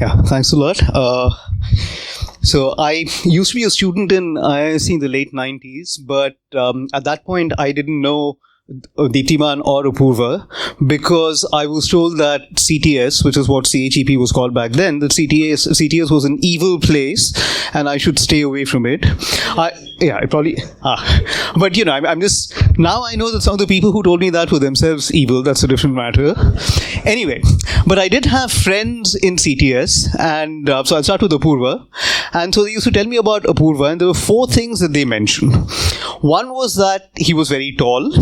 Yeah, thanks a lot. So I used to be a student in IISc in the late 90s, but at that point I didn't know Deeptyaman or Apurva because I was told that CTS, which is what CHEP was called back then, that CTS was an evil place and I should stay away from it. But you know, I'm just, now I know that some of the people who told me that were themselves evil. That's a different matter. Anyway, but I did have friends in CTS, and so I'll start with Apurva. And so they used to tell me about Apurva, and there were 4 things that they mentioned. One was that he was very tall,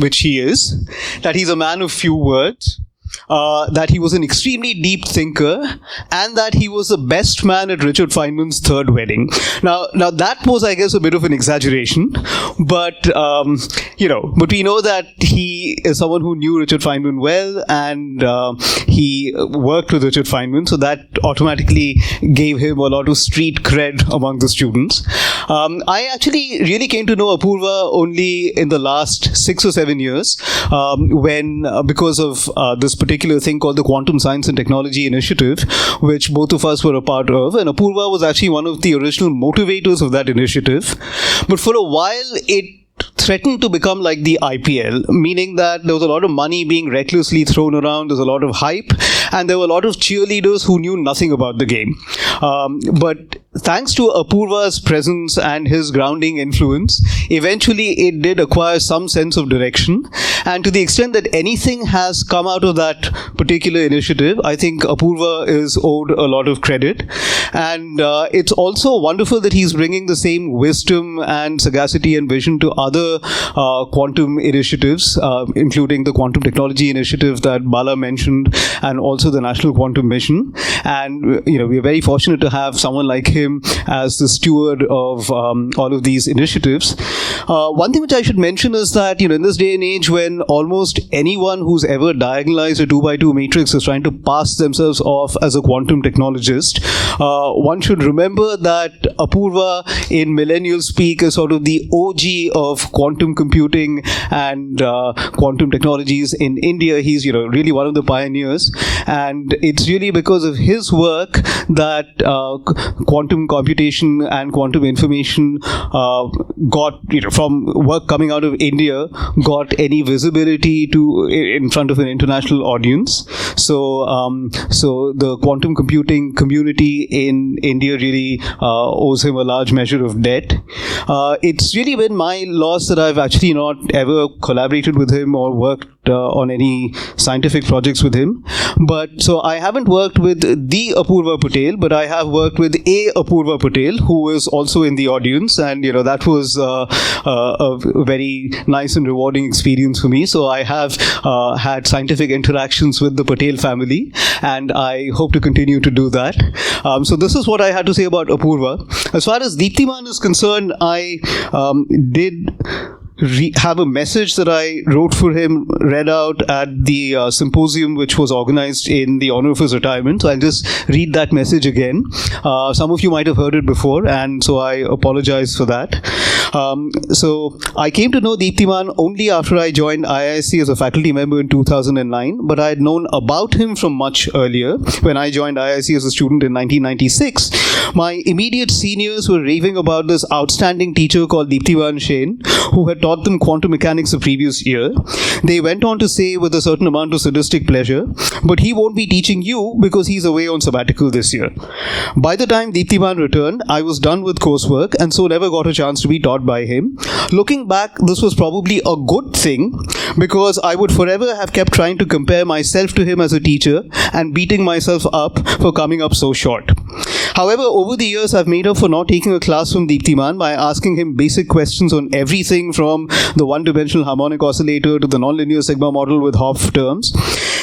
which he is, that he's a man of few words, that he was an extremely deep thinker, and that he was the best man at Richard Feynman's 3rd wedding. Now that was, I guess, a bit of an exaggeration, but but we know that he is someone who knew Richard Feynman well, and he worked with Richard Feynman, so that automatically gave him a lot of street cred among the students. I actually really came to know Apurva only in the last 6 or 7 years, when because of this particular thing called the Quantum Science and Technology Initiative, which both of us were a part of, and Apurva was actually one of the original motivators of that initiative. But for a while, it threatened to become like the IPL, meaning that there was a lot of money being recklessly thrown around, there's a lot of hype, and there were a lot of cheerleaders who knew nothing about the game. But thanks to Apurva's presence and his grounding influence, eventually it did acquire some sense of direction. And to the extent that anything has come out of that particular initiative, I think Apurva is owed a lot of credit. And it's also wonderful that he's bringing the same wisdom and sagacity and vision to other quantum initiatives, including the Quantum Technology Initiative that Bala mentioned, and also the National Quantum Mission. And we're very fortunate to have someone like him as the steward of all of these initiatives. One thing which I should mention is that in this day and age when almost anyone who's ever diagonalized a 2x2 matrix is trying to pass themselves off as a quantum technologist, one should remember that Apurva in millennial speak is sort of the OG of quantum computing and quantum technologies in India. He's really one of the pioneers, and it's really because of his work that quantum computation and quantum information got, from work coming out of India, got any visibility in front of an international audience. So the quantum computing community in India really owes him a large measure of debt. It's really been my loss that I've actually not ever collaborated with him or worked on any scientific projects with him. But so I haven't worked with the Apurva Patel, but I have worked with a Apurva Patel who is also in the audience, and that was a very nice and rewarding experience for me. So I have had scientific interactions with the Patel family, and I hope to continue to do that. So this is what I had to say about Apurva. As far as Deeptyaman is concerned, I did have a message that I wrote for him read out at the symposium which was organized in the honor of his retirement. So I'll just read that message again. Some of you might have heard it before, and so I apologize for that. So I came to know Deeptyaman only after I joined IISc as a faculty member in 2009, but I had known about him from much earlier. When I joined IISc as a student in 1996, my immediate seniors were raving about this outstanding teacher called Deeptyaman Sen, who had taught them quantum mechanics the previous year. They went on to say with a certain amount of sadistic pleasure, but he won't be teaching you because he's away on sabbatical this year. By the time Deeptyaman returned, I was done with coursework and so never got a chance to be taught by him. Looking back, this was probably a good thing because I would forever have kept trying to compare myself to him as a teacher and beating myself up for coming up so short. However, over the years, I've made up for not taking a class from Deeptyaman by asking him basic questions on everything from the one-dimensional harmonic oscillator to the nonlinear sigma model with Hopf terms.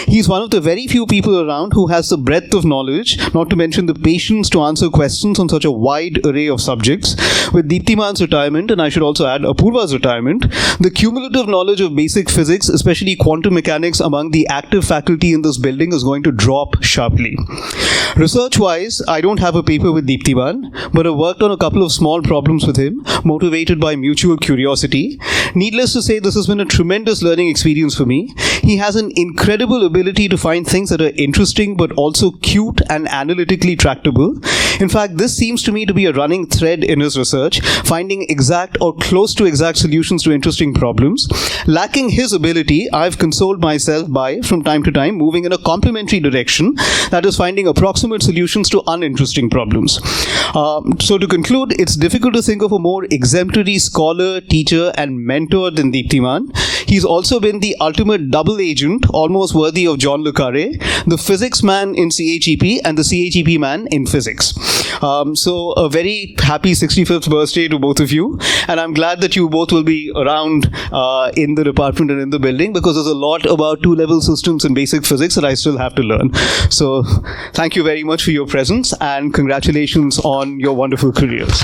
He's one of the very few people around who has the breadth of knowledge, not to mention the patience to answer questions on such a wide array of subjects. With Deeptyaman's retirement, and I should also add Apurva's retirement, the cumulative knowledge of basic physics, especially quantum mechanics, among the active faculty in this building is going to drop sharply. Research-wise, I don't have a paper with Deeptyaman, but I've worked on a couple of small problems with him, motivated by mutual curiosity. Needless to say, this has been a tremendous learning experience for me. He has an incredible ability to find things that are interesting but also cute and analytically tractable. In fact, this seems to me to be a running thread in his research, finding exact or close to exact solutions to interesting problems. Lacking his ability, I've consoled myself by, from time to time, moving in a complementary direction, that is, finding approximate solutions to uninteresting problems. So to conclude, it's difficult to think of a more exemplary scholar, teacher, and mentor than Deeptyaman. He's also been the ultimate double agent, almost worthy of John le Carré, the physics man in CHEP and the CHEP man in physics. So a very happy 65th birthday to both of you, and I'm glad that you both will be around in the department and in the building, because there's a lot about two-level systems and basic physics that I still have to learn. So thank you very much for your presence, and congratulations on your wonderful careers.